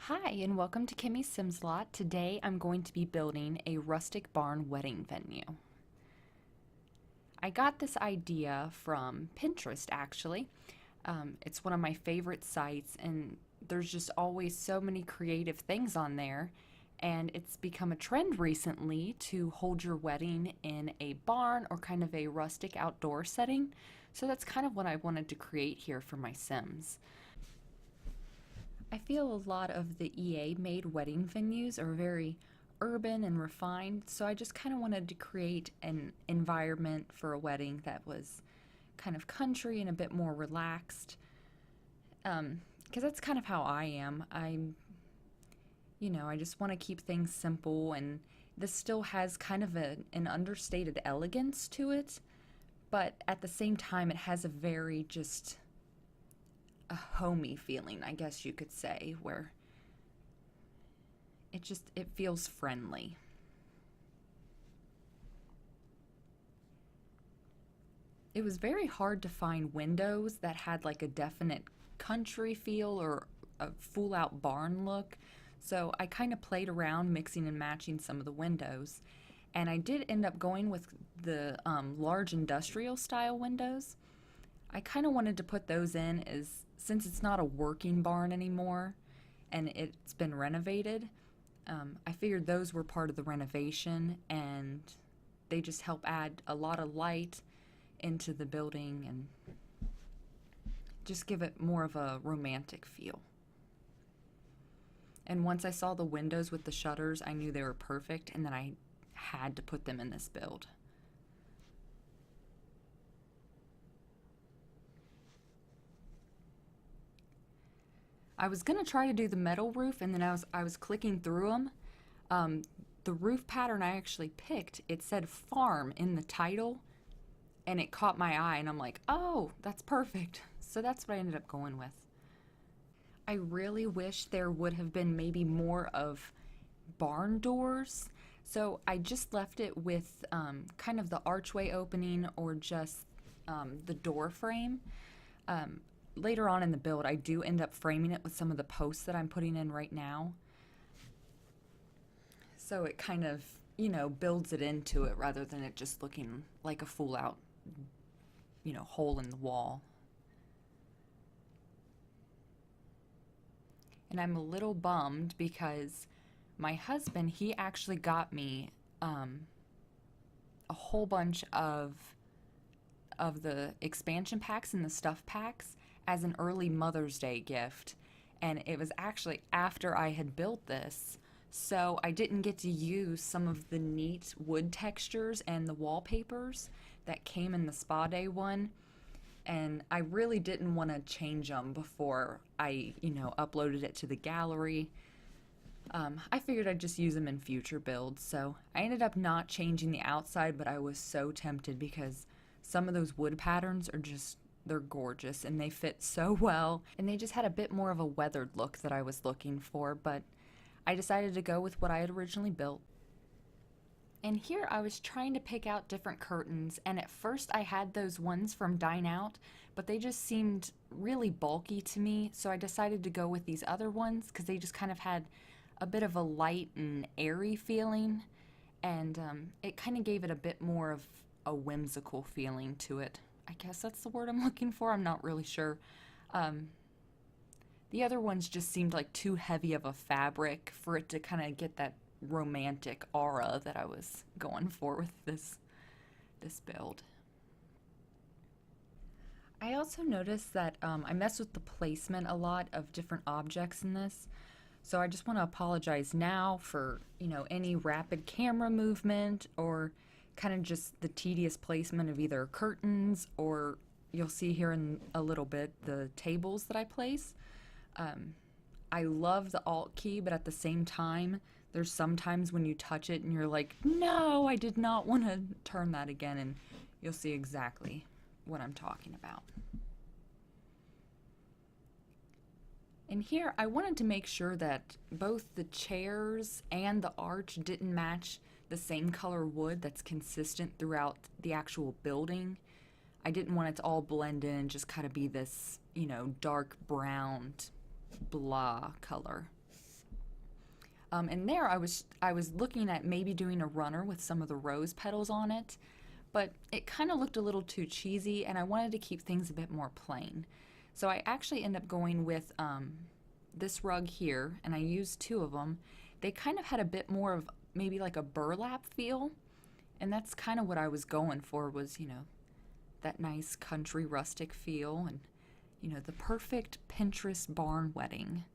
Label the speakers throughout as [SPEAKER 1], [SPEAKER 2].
[SPEAKER 1] Hi, and welcome to Kimmy's Sims Lot. Today I'm going to be building a rustic barn wedding venue. I got this idea from Pinterest actually. It's one of my favorite sites, and there's just always so many creative things on there. And it's become a trend recently to hold your wedding in a barn or kind of a rustic outdoor setting. So that's kind of what I wanted to create here for my Sims. I feel a lot of the EA made wedding venues are very urban and refined, so I just kind of wanted to create an environment for a wedding that was kind of country and a bit more relaxed. Because that's kind of how I am. I just want to keep things simple, and this still has kind of an understated elegance to it, but at the same time, it has a very just a homey feeling, I guess you could say, where it feels friendly. It was very hard to find windows that had like a definite country feel or a full out barn look. So I kind of played around mixing and matching some of the windows. And I did end up going with the large industrial style windows. I kind of wanted to put those in as since it's not a working barn anymore and it's been renovated. I figured those were part of the renovation, and they just help add a lot of light into the building and just give it more of a romantic feel. And once I saw the windows with the shutters, I knew they were perfect and that I had to put them in this build. I was gonna try to do the metal roof, and then I was clicking through them. Um, the roof pattern I actually picked, it said farm in the title, and it caught my eye, and I'm like, oh, that's perfect. So that's what I ended up going with. I really wish there would have been maybe more of barn doors. So I just left it with kind of the archway opening or just the door frame. Um, Later on in the build, I do end up framing it with some of the posts that I'm putting in right now. So it kind of, builds it into it rather than it just looking like a full out, hole in the wall. And I'm a little bummed because my husband, he actually got me a whole bunch of the expansion packs and the stuff packs as an early Mother's Day gift. And it was actually after I had built this, so I didn't get to use some of the neat wood textures and the wallpapers that came in the spa day one. And I really didn't want to change them before I, uploaded it to the gallery. I figured I'd just use them in future builds, so I ended up not changing the outside, but I was so tempted because some of those wood patterns are just, they're gorgeous and they fit so well, and they just had a bit more of a weathered look that I was looking for, but I decided to go with what I had originally built. And here I was trying to pick out different curtains, and at first I had those ones from Dine Out, but they just seemed really bulky to me, so I decided to go with these other ones because they just kind of had a bit of a light and airy feeling, and it kind of gave it a bit more of a whimsical feeling to it. I guess that's the word I'm looking for. I'm not really sure. Um, the other ones just seemed like too heavy of a fabric for it to kind of get that romantic aura that I was going for with this build. I also noticed that I messed with the placement a lot of different objects in this. So I just want to apologize now for, any rapid camera movement or kind of just the tedious placement of either curtains or you'll see here in a little bit the tables that I place. Um, I love the Alt key, but at the same time, there's sometimes when you touch it and you're like, no, I did not want to turn that again, and you'll see exactly what I'm talking about. And here I wanted to make sure that both the chairs and the arch didn't match the same color wood that's consistent throughout the actual building. I didn't want it to all blend in and just kind of be this, dark brown blah color. And there I was looking at maybe doing a runner with some of the rose petals on it, but it kind of looked a little too cheesy, and I wanted to keep things a bit more plain. So I actually end up going with this rug here, and I used two of them. They kind of had a bit more of maybe like a burlap feel, and that's kind of what I was going for, was, that nice country rustic feel, and the perfect Pinterest barn wedding.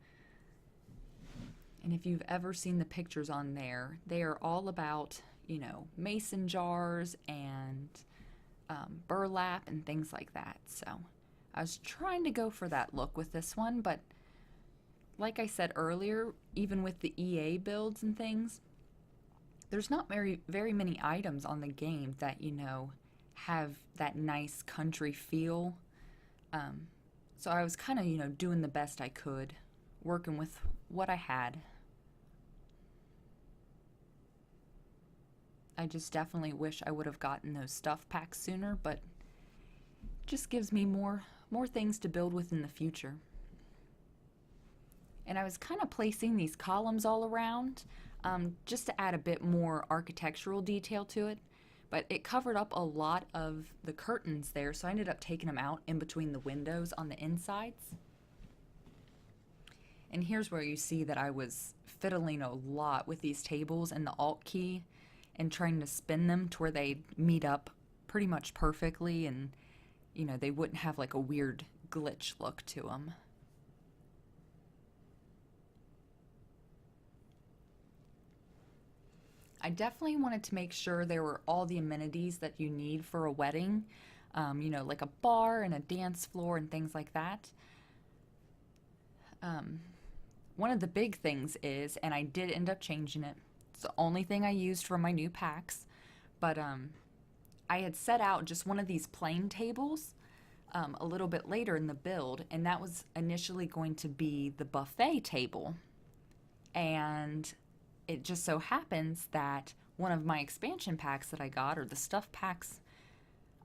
[SPEAKER 1] And if you've ever seen the pictures on there, they are all about, mason jars and burlap and things like that. So I was trying to go for that look with this one, but like I said earlier, even with the EA builds and things, there's not very many items on the game that, have that nice country feel. So I was kind of, doing the best I could, working with what I had. I just definitely wish I would have gotten those stuff packs sooner, but it just gives me more things to build with in the future. And I was kind of placing these columns all around, just to add a bit more architectural detail to it. But it covered up a lot of the curtains there, so I ended up taking them out in between the windows on the insides. And here's where you see that I was fiddling a lot with these tables and the Alt key and trying to spin them to where they meet up pretty much perfectly, and they wouldn't have like a weird glitch look to them. I definitely wanted to make sure there were all the amenities that you need for a wedding, like a bar and a dance floor and things like that. One of the big things is, and I did end up changing it, it's the only thing I used for my new packs, but I had set out just one of these plain tables a little bit later in the build, and that was initially going to be the buffet table. And it just so happens that one of my expansion packs that I got, or the stuff packs,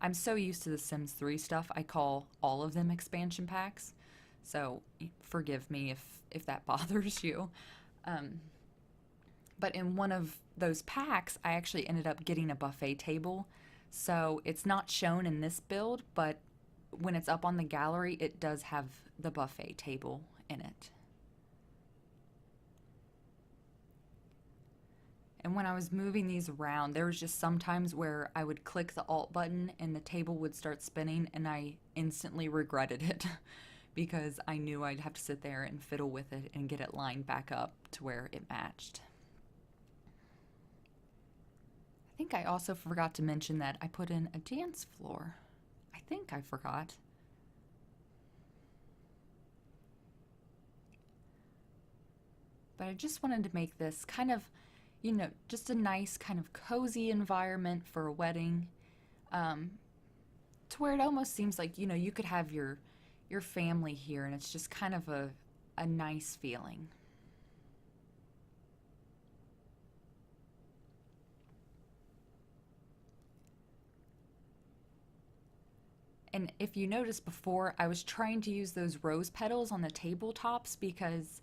[SPEAKER 1] I'm so used to the Sims 3 stuff, I call all of them expansion packs. So forgive me if that bothers you. But in one of those packs, I actually ended up getting a buffet table. So it's not shown in this build, but when it's up on the gallery, it does have the buffet table in it. And when I was moving these around, there was just sometimes where I would click the Alt button and the table would start spinning, and I instantly regretted it because I knew I'd have to sit there and fiddle with it and get it lined back up to where it matched. I think I also forgot to mention that I put in a dance floor. I think I forgot. But I just wanted to make this kind of, just a nice kind of cozy environment for a wedding, to where it almost seems like, you could have your family here, and it's just kind of a nice feeling. And if you noticed before, I was trying to use those rose petals on the tabletops because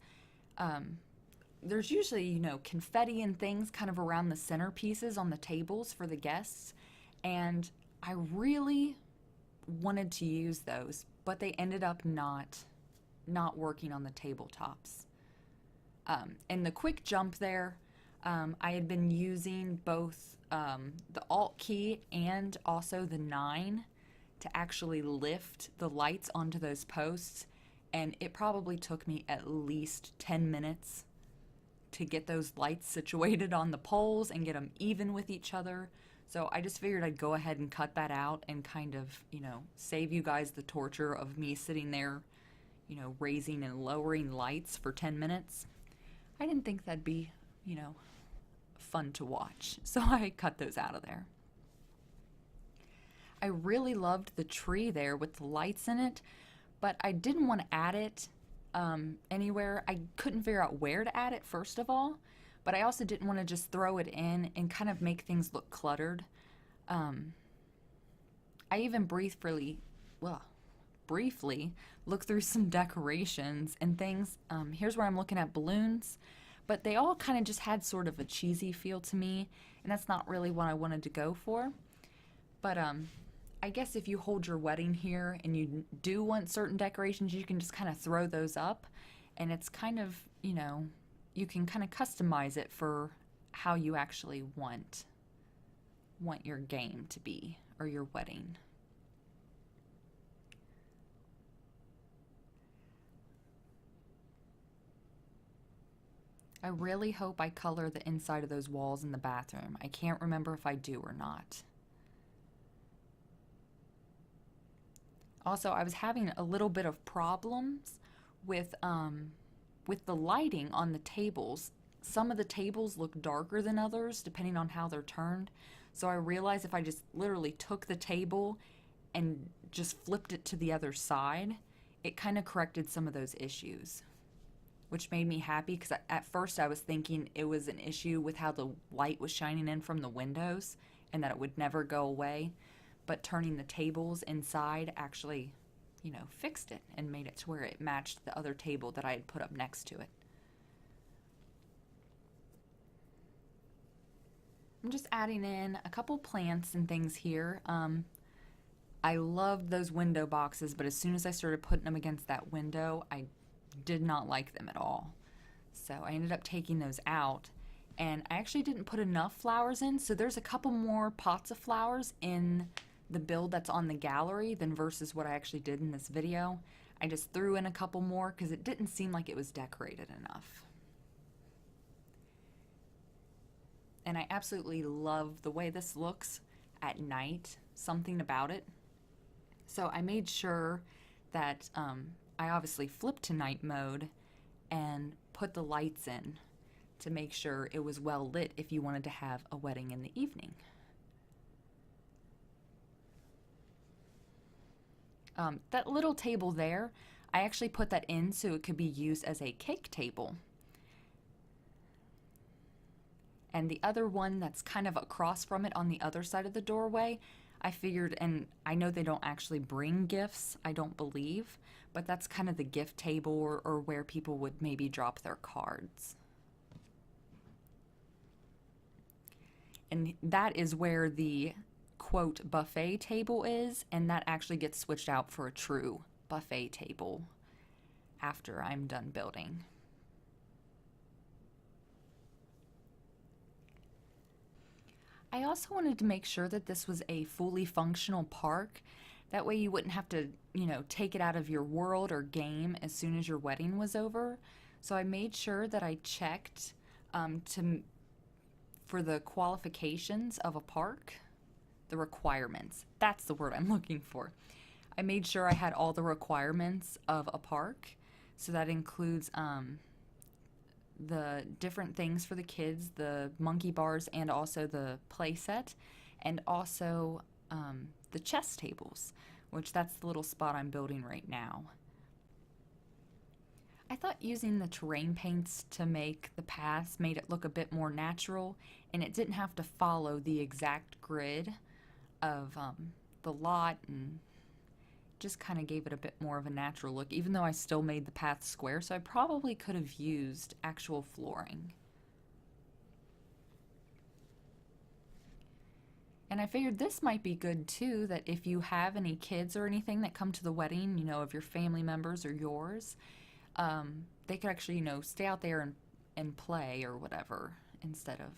[SPEAKER 1] there's usually, confetti and things kind of around the centerpieces on the tables for the guests. And I really wanted to use those, but they ended up not working on the tabletops. And the quick jump there, I had been using both the Alt key and also the 9 to actually lift the lights onto those posts, and it probably took me at least 10 minutes to get those lights situated on the poles and get them even with each other. So I just figured I'd go ahead and cut that out and kind of, save you guys the torture of me sitting there, raising and lowering lights for 10 minutes. I didn't think that'd be, fun to watch, so I cut those out of there. I really loved the tree there with the lights in it, but I didn't want to add it anywhere. I couldn't figure out where to add it, first of all, but I also didn't want to just throw it in and kind of make things look cluttered. I even briefly looked through some decorations and things. Here's where I'm looking at balloons, but they all kind of just had sort of a cheesy feel to me, and that's not really what I wanted to go for. But I guess if you hold your wedding here and you do want certain decorations, you can just kind of throw those up, and it's kind of, you can kind of customize it for how you actually want your game to be, or your wedding. I really hope I color the inside of those walls in the bathroom. I can't remember if I do or not. Also, I was having a little bit of problems with the lighting on the tables. Some of the tables look darker than others depending on how they're turned. So I realized if I just literally took the table and just flipped it to the other side, it kind of corrected some of those issues, which made me happy because at first I was thinking it was an issue with how the light was shining in from the windows and that it would never go away. But turning the tables inside actually, fixed it and made it to where it matched the other table that I had put up next to it. I'm just adding in a couple plants and things here. I loved those window boxes, but as soon as I started putting them against that window, I did not like them at all. So I ended up taking those out, and I actually didn't put enough flowers in, so there's a couple more pots of flowers in the build that's on the gallery than versus what I actually did in this video. I just threw in a couple more because it didn't seem like it was decorated enough. And I absolutely love the way this looks at night, something about it. So I made sure that I obviously flipped to night mode and put the lights in to make sure it was well lit if you wanted to have a wedding in the evening. That little table there, I actually put that in so it could be used as a cake table. And the other one that's kind of across from it on the other side of the doorway, I figured, and I know they don't actually bring gifts, I don't believe, but that's kind of the gift table or where people would maybe drop their cards. And that is where the quote buffet table is, and that actually gets switched out for a true buffet table after I'm done building. I also wanted to make sure that this was a fully functional park. That way you wouldn't have to, take it out of your world or game as soon as your wedding was over. So I made sure that I checked for the qualifications of a park, the requirements. That's the word I'm looking for. I made sure I had all the requirements of a park. So that includes the different things for the kids, the monkey bars, and also the play set, and also the chess tables, which that's the little spot I'm building right now. I thought using the terrain paints to make the paths made it look a bit more natural, and it didn't have to follow the exact grid of the lot, and just kind of gave it a bit more of a natural look, even though I still made the path square, so I probably could have used actual flooring. And I figured this might be good too, that if you have any kids or anything that come to the wedding, of your family members or yours, they could actually, stay out there and play or whatever instead of,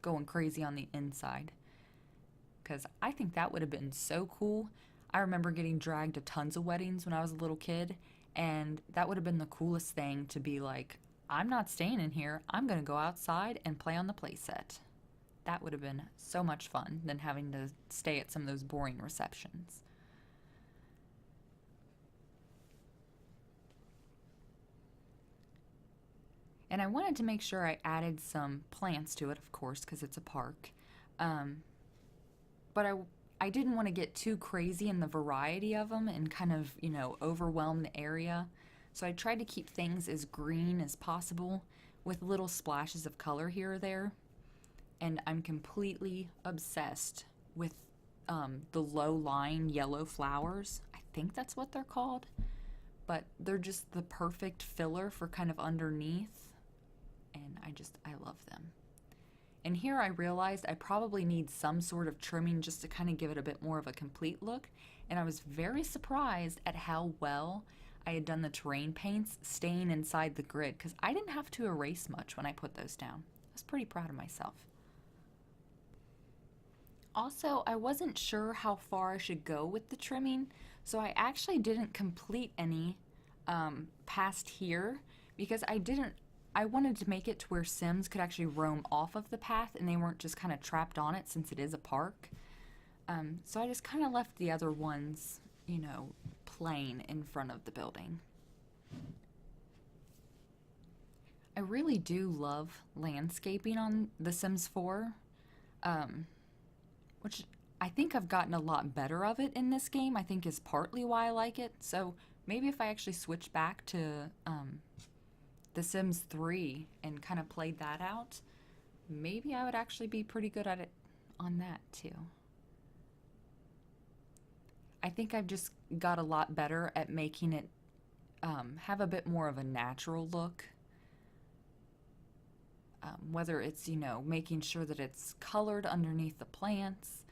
[SPEAKER 1] going crazy on the inside. Because I think that would have been so cool. I remember getting dragged to tons of weddings when I was a little kid, and that would have been the coolest thing to be like, I'm not staying in here, I'm going to go outside and play on the playset. That would have been so much fun than having to stay at some of those boring receptions. And I wanted to make sure I added some plants to it, of course, because it's a park. But I didn't want to get too crazy in the variety of them and kind of, overwhelm the area. So I tried to keep things as green as possible with little splashes of color here or there. And I'm completely obsessed with the low-lying yellow flowers. I think that's what they're called. But they're just the perfect filler for kind of underneath and I love them. And here I realized I probably need some sort of trimming just to kind of give it a bit more of a complete look, and I was very surprised at how well I had done the terrain paints staying inside the grid, because I didn't have to erase much when I put those down. I was pretty proud of myself. Also, I wasn't sure how far I should go with the trimming, so I actually didn't complete any past here because I wanted to make it to where Sims could actually roam off of the path and they weren't just kind of trapped on it since it is a park. So I just kind of left the other ones, plain in front of the building. I really do love landscaping on The Sims 4. Which I think I've gotten a lot better of it in this game. I think is partly why I like it. So maybe if I actually switch back to The Sims 3 and kind of played that out, maybe I would actually be pretty good at it on that too. I think I've just got a lot better at making it have a bit more of a natural look. Whether it's, making sure that it's colored underneath the plants,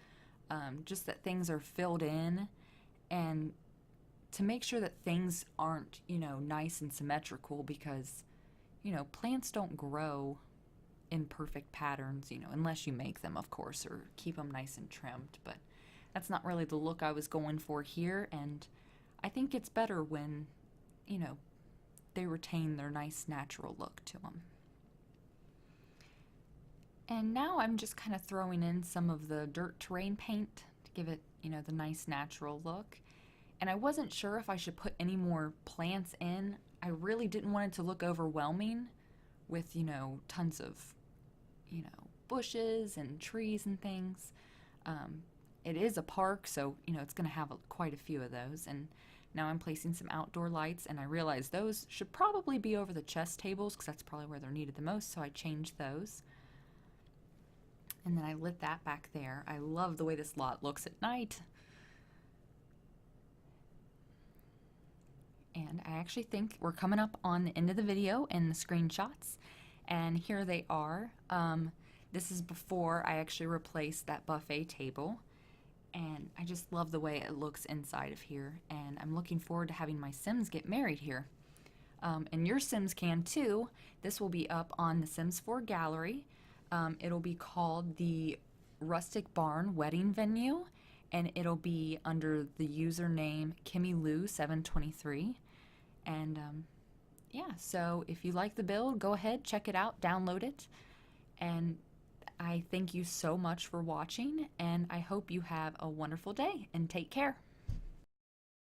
[SPEAKER 1] just that things are filled in, and to make sure that things aren't, nice and symmetrical because, plants don't grow in perfect patterns, unless you make them, of course, or keep them nice and trimmed. But that's not really the look I was going for here, and I think it's better when, they retain their nice natural look to them. And now I'm just kind of throwing in some of the dirt terrain paint to give it, the nice natural look. And I wasn't sure if I should put any more plants in. I really didn't want it to look overwhelming with, tons of, bushes and trees and things. It is a park, so, it's going to have quite a few of those. And now I'm placing some outdoor lights, and I realized those should probably be over the chess tables because that's probably where they're needed the most, so I changed those. And then I lit that back there. I love the way this lot looks at night. And I actually think we're coming up on the end of the video and the screenshots. And here they are. This is before I actually replaced that buffet table. And I just love the way it looks inside of here. And I'm looking forward to having my Sims get married here. And your Sims can too. This will be up on the Sims 4 gallery. It'll be called the Rustic Barn Wedding Venue, and it'll be under the username KimmyLou723. And yeah, so if you like the build, go ahead, check it out, download it. And I thank you so much for watching, and I hope you have a wonderful day, and take care.